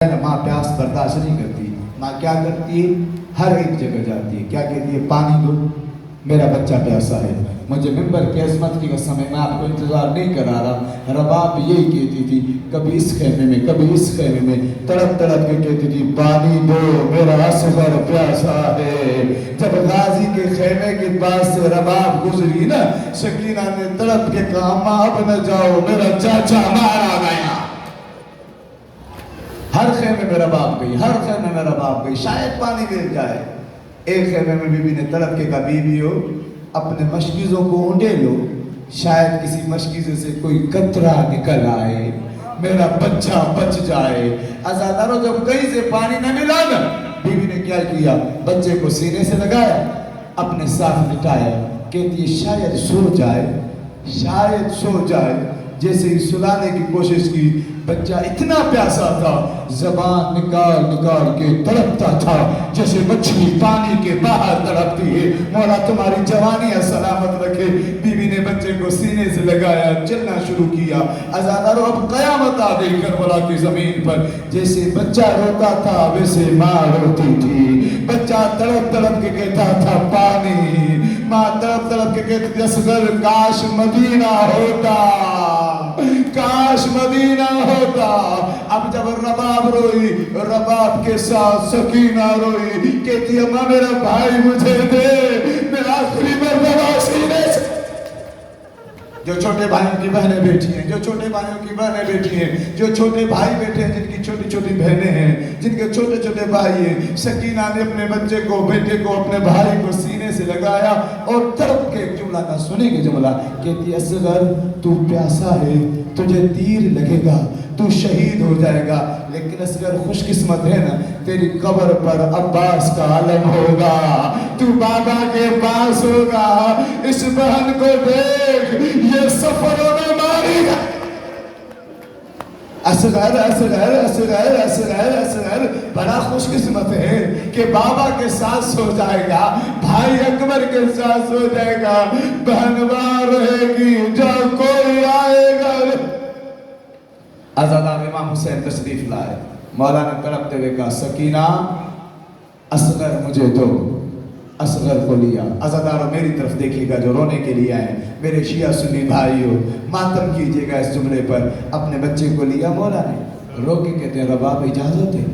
ماں پیاس برداشت نہیں کرتی. ماں کیا کرتی ہے؟ ہر ایک جگہ جاتی ہے. کیا کہتی ہے؟ پانی دو، میرا بچہ پیاسا ہے. مجھے ممبر کی عظمت کی قسم ہے، میں آپ کو انتظار نہیں کرا رہا. رباب یہی کہتی تھی، کبھی اس خیمے میں کبھی اس خیمے میں تڑپ تڑپ کے کہتی تھی پانی دو، میرا اصغر پیاسا ہے. جب غازی کے خیمے کے پاس سے رباب گزری نا، سکینہ نے تڑپ کے کہا ماں اب نہ جاؤ، میرا چاچا مارا گیا. ہر خیمے میں رباب گئی، ہر خیمے میں رباب گئی، شاید پانی مل جائے. ایک خیمے میں بی بی نے تڑپ کے کہا بی ہو اپنے مشکیزوں کو اونڈے لو، شاید کسی مشکیزے سے کوئی قطرہ نکل آئے، میرا بچہ بچ جائے. عزادارو جب کہیں سے پانی نہ ملا نا، بی بی نے کیا کیا؟ بچے کو سینے سے لگایا، اپنے ساتھ لٹایا، کہتی ہے شاید سو جائے، شاید سو جائے. جیسے ہی سلانے کی کوشش کی، بچہ اتنا پیاسا تھا، زبان نکال نکال کے تڑپتا تھا جیسے مچھلی پانی کے باہر تڑپتی ہے. مولا تمہاری جوانیاں سلامت رکھے. بی بی نے بچے کو سینے سے لگایا، چلنا شروع کیا. عزادارو اب قیامت آ گئی کربلا کی زمین پر. جیسے بچہ روتا تھا ویسے ماں روتی تھی. بچہ تڑپ تڑپ کے کہتا تھا پانی، ماں تڑپ تڑپ کے کہتی تھی اصغر کاش مدینہ ہوتا، کاش مدینہ ہوتا. اب جب رباب روئی، رباب کے ساتھ سکینہ روئی، کہتی ہے ماں میرا بھائی مجھے دے، میں آخری مرتبہ سینے سے. جو چھوٹے بھائیوں کی بہنیں بیٹھی ہیں، جو چھوٹے بھائیوں کی بہنیں بیٹھی ہیں، جو چھوٹے بھائی بیٹھے ہیں جن کی چھوٹی چھوٹی بہنیں ہیں، جن کے چھوٹے چھوٹے بھائی ہیں، سکینہ نے اپنے بچے کو، بیٹے کو، اپنے بھائی کو سینے سے لگایا اور تڑپ کے ایک جملہ کا سنیں گے جملہ، کہتی اصغر تو پیاسا ہے، تجھے تیر لگے گا، تو شہید ہو جائے گا، لیکن اصغر خوش قسمت ہے نا، تیری قبر پر عباس کا علم ہوگا، تو بابا کے پاس ہوگا. اس بہن کو دیکھ، یہ سفروں میں ماری گا. اصغر اصغر اصغر اصغر اصغر بڑا خوش قسمت ہے کہ بابا کے ساتھ سو جائے گا، بھائی اکبر کے ساتھ سو جائے گا، بہن وہاں رہے گی جب کوئی آئے گا. عزادار امام حسین تشریف لائے. مولا نے تڑپتے ہوئے کہا سکینہ اصغر مجھے دو. اصغر کو لیا. عزادارو میری طرف دیکھیے گا جو رونے کے لیے آئے، میرے شیعہ سنی بھائیو ماتم کیجئے گا اس جملے پر. اپنے بچے کو لیا مولا نے، رو کے کہتے ہیں رباب اجازت ہے،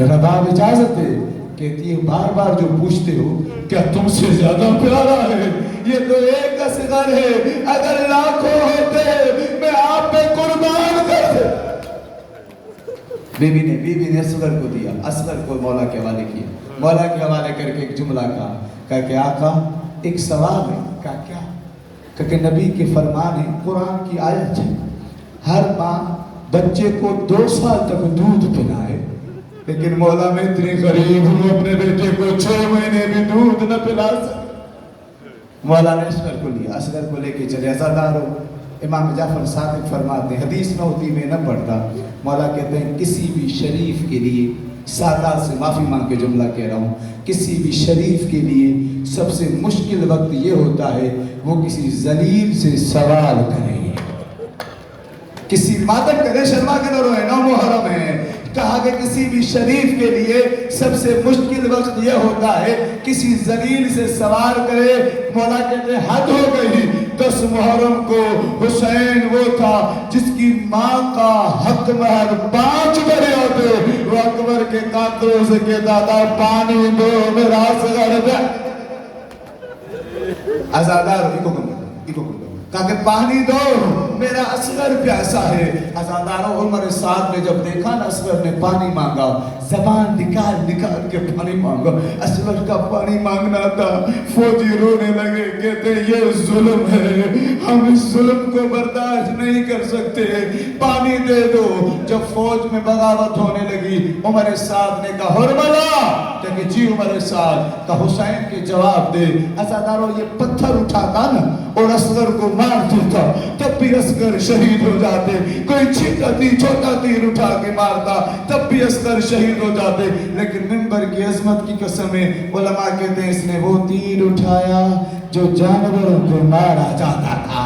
رباب اجازت ہے. کہتی ہے بار بار جو پوچھتے ہو کیا تم سے زیادہ پیارا ہے؟ یہ تو ایک اصغر ہے، اگر لاکھوں ہوتے میں آپ پہ قربان کر دے. بی بی نے اصغر کو دیا، اصغر کو مولا کے حوالے کیا. مولا کے حوالے کر کے ایک جملہ کہا کہ آقا ایک سوال ہے. کہا کیا؟ کہ نبی کے فرمان ہے، قرآن کی آیت ہے، ہر ماں بچے کو 2 سال تک دودھ پلائے، لیکن مولا میں اتنی غریب ہوں اپنے بیٹے کو 6 مہینے بھی دودھ نہ پلا سکتا. مولا نے اصغر کو لیا، اصغر کو لے کے چلے. عزادارو امام جعفر صادق فرماتے ہیں، حدیث میں ہوتی میں نہ پڑھتا، مولا کہتے ہیں کسی بھی شریف کے لیے، سادات سے معافی مانگ کے جملہ کہہ رہا ہوں، کسی بھی شریف کے لیے سب سے مشکل وقت یہ ہوتا ہے وہ کسی ذلیل سے سوال کرے، کسی ماتم کرے، شرما کے نہ روئے، نو محرم ہے. کہا کہ کسی بھی شریف کے لیے سب سے مشکل وقت یہ ہوتا ہے کسی ذلیل سے سوال کرے. مولا کہتے ہیں حد ہو گئی. 10 محرم کو حسین وہ تھا جس کی ماں کا حق مہر 5 بڑے ہوتے، وہ اکبر کے قاتلوں سے کہتا تھا پانی دو میرا اصغر دے. عزادار کہا کہ پانی دو میرا اصغر پیاسا ہے. عزادارو عمر سعد نے جب دیکھا نا اصغر نے پانی مانگا، زبان نکال نکال کے پانی مانگا، اصغر کا پانی مانگنا تھا. فوجی رونے لگے، کہتے یہ ظلم ہے، ہم اس ظلم کو برداشت نہیں کر سکتے، پانی دے دو. جب فوج میں بغاوت ہونے لگی، عمر سعد نے کہا حرملہ، کہ جی عمر سعد، کہا حسین کے جواب دے. عزادارو یہ پتھر اٹھاتا نا اور اصغر کو مار دیتا، تب بھی اصغر شہید ہو جاتے. کوئی چھوٹا تیر اٹھا کے مارتا، تب بھی اصغر شہید ہو جاتے. لیکن ممبر کی عظمت کی قسم ہے، علماء کہتے ہیں اس نے وہ تیر اٹھایا جو جانوروں کو مارا جاتا تھا.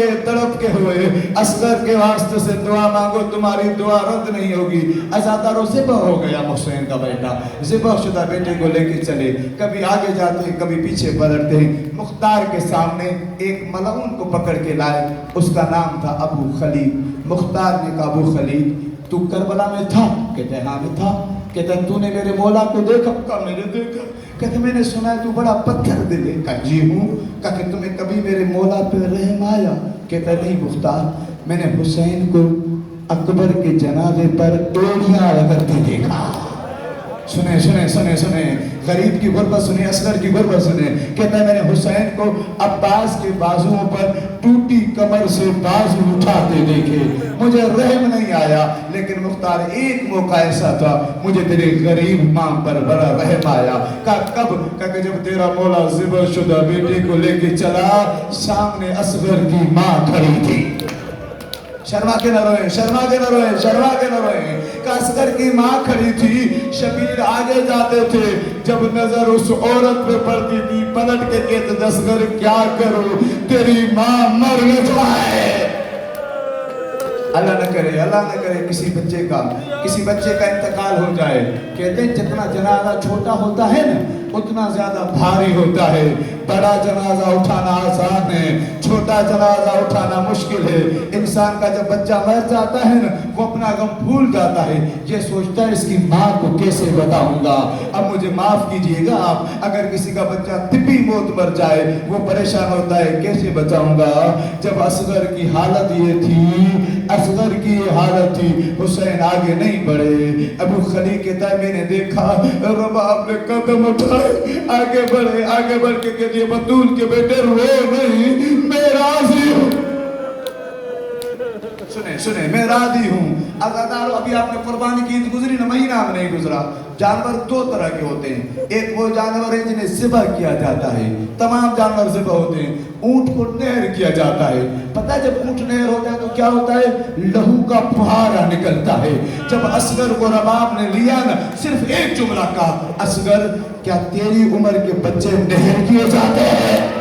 کے تڑپ کے ہوئے اصغر کے واسطے سے دعا مانگو، تمہاری دعا رد نہیں ہوگی۔ عزاداروں ذبح ہو گیا حسین کا بیٹا، ذبح شدہ بیٹے کو لے کے چلے، کبھی آگے جاتے کبھی پیچھے پلٹتے۔ مختار کے سامنے ایک ملعون کو پکڑ کے لائے، اس کا نام تھا ابو خلیل۔ مختار نے کہا ابو خلیل تو کربلا میں تھا؟ کہتے ہیں ہاں میں تھا۔ کہتے ہیں تو نے میرے مولا کو دیکھا؟ کہا میں نے دیکھا۔ کہتے ہیں میں نے سنا ہے تو بڑا پتھر دل ہے۔ کہا جی ہوں۔ کہا کہ تمہیں کبھی میرے مولا پہ رحم آیا؟ کہتا ہے نہیں مختار، میں نے حسین کو اکبر کے جنازے پر ایڑیاں رگڑتے دیکھا۔ سنیں سنیں سنیں سنیں، غریب کی غربت سنیں، اصغر کی غربت سنیں۔ کہتا ہے میں نے حسین کو عباس کے بازوؤں پر ٹوٹی کمر سے بازو اٹھاتے دیکھے، مجھے رحم نہیں آیا، لیکن مختار ایک موقع ایسا تھا مجھے تیرے غریب ماں پر بڑا رحم آیا۔ کہا کب؟ کہا کہ جب تیرا مولا ذبح شدہ بیٹے کو لے کے چلا، سامنے اصغر کی ماں کھڑی تھی۔ شرما کے نہ روئیں، شرما کے نہ روئیں، شرما کے نہ روئیں۔ کہ اصغر کی ماں کھڑی تھی، شبیر آگے جاتے تھے، جب نظر اس عورت پہ پڑتی تھی پلٹ کے کہتے اصغر کیا کروں، تیری ماں مر نہ جائے۔ اللہ نہ کرے، اللہ نہ کرے کسی بچے کا انتقال ہو جائے۔ کہتے ہیں جتنا جنازہ چھوٹا ہوتا ہے نا اتنا زیادہ بھاری ہوتا ہے۔ بڑا جنازہ اٹھانا آسان ہے، چھوٹا جنازہ اٹھانا مشکل ہے۔ انسان کا جب بچہ مر جاتا ہے نا وہ اپنا غم بھول جاتا ہے، یہ سوچتا ہے اس کی ماں کو کیسے بتاؤں گا۔ اب مجھے معاف کیجئے گا آپ، اگر کسی کا بچہ طبی موت مر جائے وہ پریشان ہوتا ہے کیسے بچاؤں گا۔ جب اصغر کی حالت یہ تھی، اصغر کی یہ حالت تھی، حسین آگے نہیں بڑھے۔ ابو خلیل کہتا ہے میں نے دیکھا رباب نے قدم اٹھائے، آگے بڑھ کے کہتے بطول کے بیٹے رو نہیں، میں راضی ہوں۔ سنیں میں راضی ہوں۔ عزادارو ابھی آپ نے قربانی کی عید گزری نا، مہینہ میں نہیں گزرا۔ جانور دو طرح کے ہوتے ہیں، ایک وہ جانور ہے جنہیں ذبح کیا جاتا ہے، تمام جانور ذبح ہوتے ہیں۔ اونٹ کو نہر کیا جاتا ہے، پتہ ہے جب اونٹ نہر ہوتا ہے تو کیا ہوتا ہے، لہو کا پھوارا نکلتا ہے۔ جب اصغر کو رباب نے لیا نا صرف ایک جملہ کہا، اصغر کیا تیری عمر کے بچے نہر کیے جاتے ہیں؟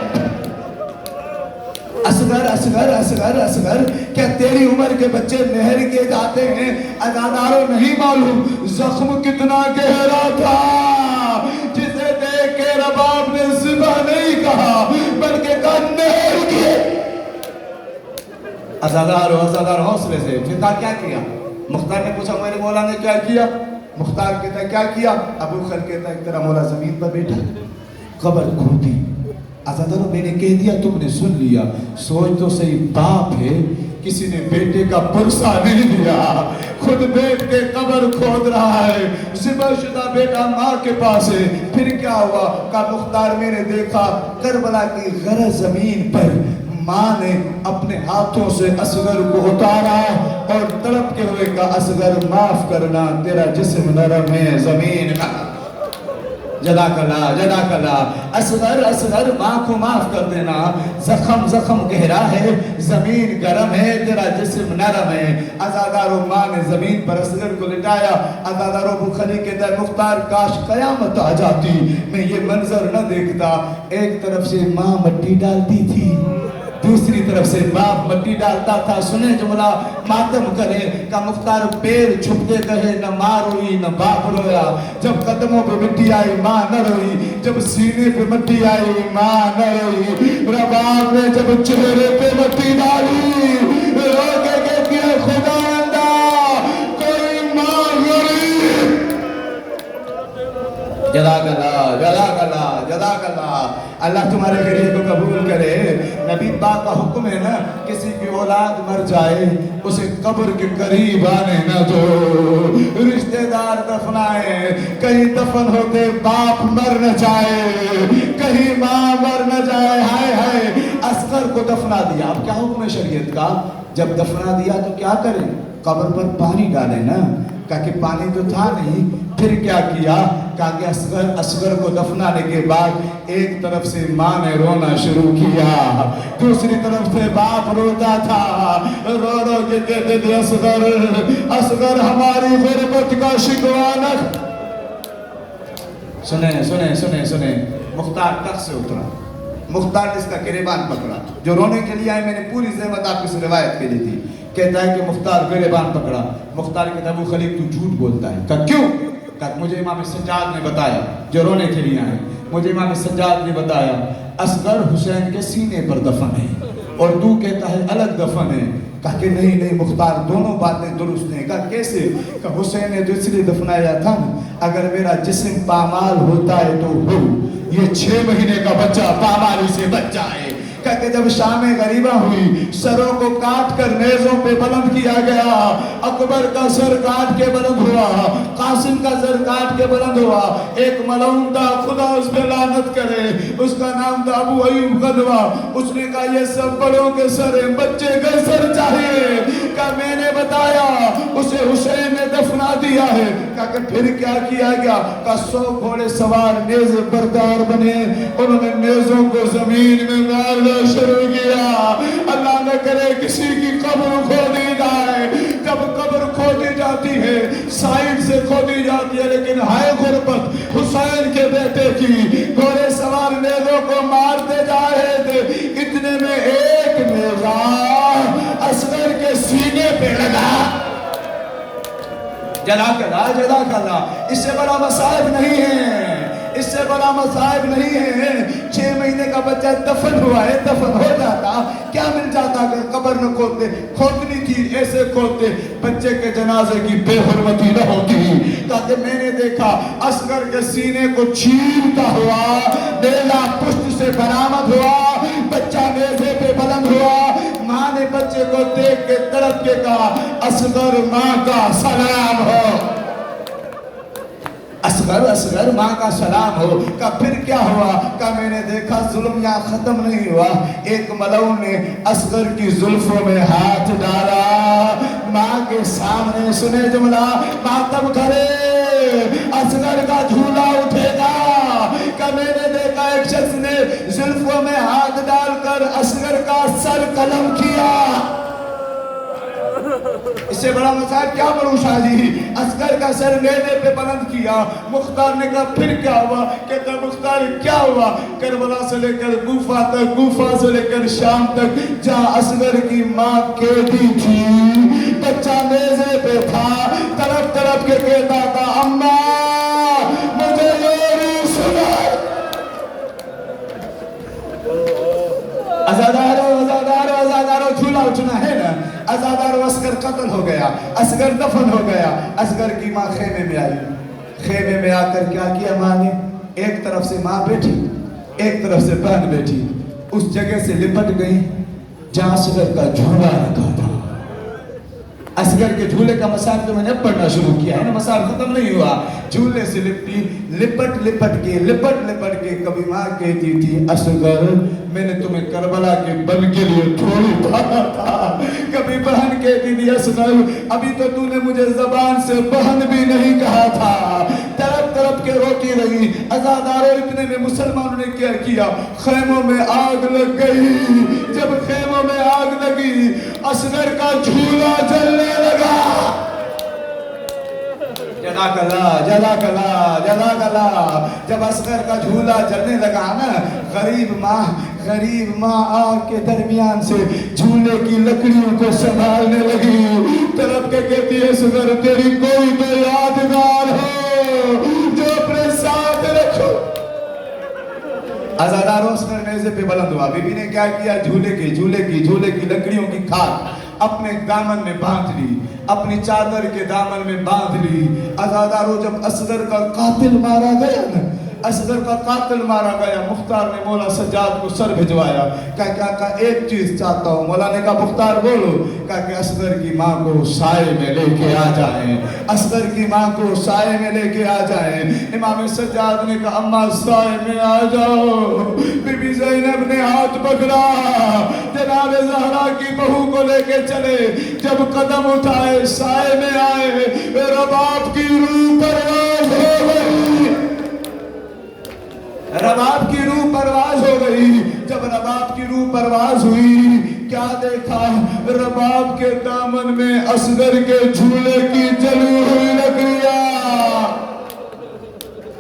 اصغر کیا تیری عمر کے بچے نہر کیے جاتے ہیں؟ عزاداروں نہیں معلوم زخم کتنا گہرا تھا، جسے دیکھ کے رباب نے ذبح نہیں کہا بلکہ کہا نہر کیے۔ عزاداروں حوصلے سے۔ پھر کیا کیا؟ مختار نے پوچھا میرے مولا نے کیا کیا؟ مختار کہتا ہے کیا کیا؟ ابو خلیل کہتا ہے تیرا مولا زمین پر بیٹھا قبر کھودی۔ عزاداروں میں نے کہہ دیا تم نے سن لیا۔ سوچ تو صحیح، باپ ہے کسی نے بیٹے کا پرسہ نہیں دیا، خود بیٹھ کے قبر کھود رہا ہے، ذبح شدہ بیٹا ماں کے پاس ہے۔ پھر کیا ہوا؟ کہا مختار میں نے دیکھا کربلا کی غرہ زمین پر ماں نے اپنے ہاتھوں سے اصغر کو اتارا اور تڑپ کے ہوئے کہا اصغر معاف کرنا، تیرا جسم نرم ہے زمین کا۔ جزاک اللہ۔ اصغر ماں کو معاف کر دینا، زخم گہرا ہے، زمین گرم ہے، تیرا جسم نرم ہے۔ عزاداروں ماں نے زمین پر اصغر کو لٹایا۔ عزاداروں ابو خلیل کہتا ہے مختار کاش قیامت آ جاتی میں یہ منظر نہ دیکھتا۔ ایک طرف سے ماں مٹی ڈالتی تھی، دوسری طرف سے باپ مٹی ڈالتا تھا۔ سنیں جملہ ماتم کرے کہ مختار پیر چھپتے گئے، نہ ماں روئی نہ باپ رویا۔ جب قدموں پہ مٹی آئی ماں نہ روئی، جب سینے پہ مٹی آئی ماں نہ روئی۔ رباب نے جب چہرے پہ مٹی ڈالی رو کے کہتی ہے خداوندہ کوئی ماں روئی۔ جزاک اللہ، اللہ تمہارے ذریعے کو قبول کرے۔ نبی پاک کا حکم ہے نا کسی کی اولاد مر جائے اسے قبر کے قریب آنے نہ دو، رشتہ دار دفنائے، کہیں دفن ہوتے باپ مر نہ جائے، کہیں ماں مر نہ جائے۔ ہائے ہائے، اصغر کو دفنا دیا۔ اب کیا حکم ہے شریعت کا؟ جب دفنا دیا تو کیا کریں؟ قبر پر پانی ڈالیں نا۔ کہا کہ پانی تو تھا نہیں، پھر کیا کیا؟ کہا کہ اصغر کو دفنانے کے بعد ایک طرف سے ماں نے رونا شروع کیا، دوسری طرف سے باپ روتا تھا، رو کے کہتے تھے اصغر ہماری غربت کا شکوہ نہ۔ سنیں مختار تخت سے اترا، مختار نے اس کا گریبان پکڑا، جو رونے کے لیے آئے، میں نے پوری زحمت آپ کی روایت کے لیے تھی، کہتا ہے کہ مختار گریبان پکڑا، مختار کہتا ہے ابو خلیق تو جھوٹ بولتا ہے، کہا کیوں؟ کہا مجھے امام سجاد نے بتایا، جو رونے کے لیے آئے، مجھے امام سجاد نے بتایا اصغر حسین کے سینے پر دفن ہے اور تو کہتا ہے الگ دفن ہے۔ کہا کہ نہیں مختار دونوں باتیں درست ہیں۔ کہا کیسے؟ کہا حسین نے تو اس لیے دفنایا تھا اگر میرا جسم پامال ہوتا ہے تو ہو، یہ 6 مہینے کا بچہ پامالی سے بچ جائے۔ کہا کہ جب شام غریبہ ہوئی، سروں کو کاٹ کر نیزوں پہ بلند کیا گیا، اکبر کا سر کاٹ کے بلند ہوا، قاسم کا سر کاٹ کے بلند ہوا، ایک ملعون تھا خدا اس پہ لعنت کرے، اس کا نام تھا ابو ایوب غدوہ، اس نے کہا یہ سب بڑوں کے سر ہیں، بچے کا سر چاہیے۔ کہا میں نے بتایا اسے حسین نے دفنا دیا ہے۔ کہا کہ پھر کیا کیا گیا؟ کہا 100 گھوڑے سوار نیزے بردار بنے، انہوں نے نیزوں کو زمین میں مارنا شروع کیا۔ اللہ نہ کرے کسی کی قبر کھودی جائے، جب قبر کھودی جاتی ہے سائیڈ سے کھودی جاتی ہے، لیکن ہائے غربت حسین کے بیٹے کی، گھوڑے سوار نیزوں کو مارتے جا رہے تھے، اتنے میں ایک نیزہ اصغر کے سینے پہ لگا۔ جزاک اللہ، اس سے بڑا مصائب نہیں ہے، اس سے بڑا مصائب نہیں ہے۔ 6 مہینے کا بچہ دفن ہوا ہے، دفن ہو جاتا کیا مل جاتا اگر قبر نہ کھودتے؟ کھودنی تھی ایسے کھودتے، بچے کے جنازے کی بے حرمتی نہ ہوتی۔ تاکہ میں نے دیکھا اصغر کے سینے کو چیرتا ہوا، نیزہ پشت سے برآمد ہوا، بچہ نیزے پہ بلند ہوا، ماں نے بچے کو دیکھ کے تڑپ کے کہا اصغر ماں کا سلام ہو، اصغر ماں کا سلام ہو۔ کہا پھر کیا ہوا؟ کہا میں نے دیکھا ظلم یہاں ختم نہیں ہوا، ایک ملعون نے اصغر کی زلفوں میں ہاتھ ڈالا، ماں کے سامنے سنے جملہ ماتم کرے اصغر کا جھولا اٹھے گا۔ کہا میں نے دیکھا ایک شخص نے زلفوں میں ہاتھ ڈال کر اصغر کا سر قلم کیا۔ اس سے بڑا مصائب کیا بڑھوں شاہ جی؟ اصغر کا سر نیزے پہ بلند کیا۔ مختار نے کہا پھر کیا ہوا؟ کہتا مختار کیا ہوا؟ کربلا سے لے کر کوفہ تک، کوفہ سے لے کر شام تک، جہاں اصغر کی ماں قیدی تھی، بچہ نیزے پہ تھا، طرف طرف کے کہتا تھا اماں مجھے میری سنا۔ ازادارو جھولا اٹھنا ہے نا، ازادارو اصغر قتل ہو گیا، اصغر دفن ہو گیا۔ اصغر کی ماں خیمے میں آئی، خیمے میں آ کر کیا کیا ماں نے؟ ایک طرف سے ماں بیٹھی، ایک طرف سے بہن بیٹھی، اس جگہ سے لپٹ گئی جہاں اصغر کا جھولا رکھا تھا۔ اصغر کے جھولے کا مسائل تو میں نے پڑھنا شروع کیا ہے نا، مسائل ختم نہیں ہوا، جھولے سے لپٹی، لپٹ کے کبھی ماں کہتی تھی اصغر میں نے تمہیں کربلا کے بن کے لیے تھوڑی بھانا تھا، کبھی بہن کہتی تھی اصغر ابھی تو نے مجھے زبان سے بہن بھی نہیں کہا تھا، تڑپ کے روتی رہی۔ ازادارو اتنے میں مسلمانوں نے کیا کیا؟ خیموں میں آگ لگ گئی۔ جب خیموں میں آگ لگی اصغر کا جھولا جلنے لگا۔ جزاک اللہ۔ جب اصغر کا جھولا جلنے لگا نا، غریب ماں آگ کے درمیان سے جھولے کی لکڑیوں کو سنبھالنے لگی، طرف کے کہتی ہے اصغر تیری کوئی تو یادگار ہو جو اپنے ساتھ رکھو۔ ازادارو اصغر نیزے پہ بلند ہوا، بی بی نے کیا کیا؟ جھولے کی لکڑیوں کی کھال اپنے دامن میں باندھ لی، اپنی چادر کے دامن میں باندھ لی۔ ازادارو جب اصغر کا قاتل مارا گیا نا، مختار نے مولا سجاد کو سر بھجوایا، کہا ایک چیز چاہتا ہوں۔ مولا نے کہا مختار بولو، کہا کہ اصغر کی ماں کو سائے میں لے کے آ جائیں، اصغر کی ماں کو سائے میں لے کے آ جائیں۔ امام سجاد نے کہا اماں سائے میں آ جاؤ۔ بی بی زینب نے ہاتھ پکڑا، جناب زہرا کی بہو کو لے کے چلے، جب قدم اٹھائے سائے میں آئے، رباب کی روح پرواز ہو گئی، رباب کی روح پرواز ہو گئی۔ جب رباب کی روح پرواز ہوئی کیا دیکھا؟ رباب کے دامن میں اصغر کے جھولے کی جلی ہوئی لکڑیاں۔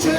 6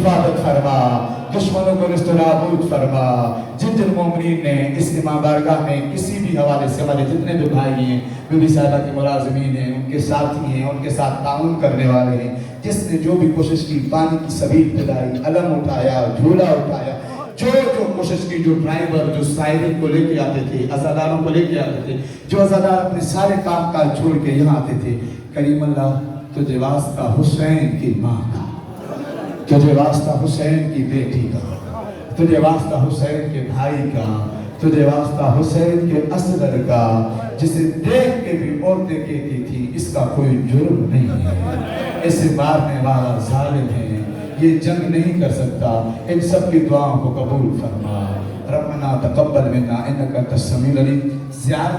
حفاظت فرما، دشمنوں کو نست و نابود فرما۔ جن جن مومنین نے اس امام بارگاہ میں کسی بھی حوالے سے، ہمارے جتنے بھی بھائی ہیں، بی بی صاحبہ کے ملازمین ہیں، ان کے ساتھی ہیں، ان کے ساتھ تعاون کرنے والے ہیں، جس نے جو بھی کوشش کی، پانی کی سبیل پلائی، علم اٹھایا، جھولا اٹھایا، جو کوشش کی، جو ڈرائیور جو سائرن کو لے کے آتے تھے، عزاداروں کو لے کے آتے تھے، جو عزادار اپنے سارے کام کاج چھوڑ کے یہاں آتے تھے، کریم اللہ تجھے واسطہ حسین کی ماں کا، تجھے واسطہ حسین کی بیٹی کا، تجھے واسطہ حسین کے بھائی کا، تجھے واسطہ حسین کے اصغر کا، جسے دیکھ کے بھی عورتیں کہتی تھی اس کا کوئی جرم نہیں ہے، اسے مارنے والا ظالم ہے، یہ جنگ نہیں کر سکتا۔ ان سب کی دعاؤں کو قبول فرما۔ ربنا تقبل منا انک انت السمیع العلیم۔ زیارت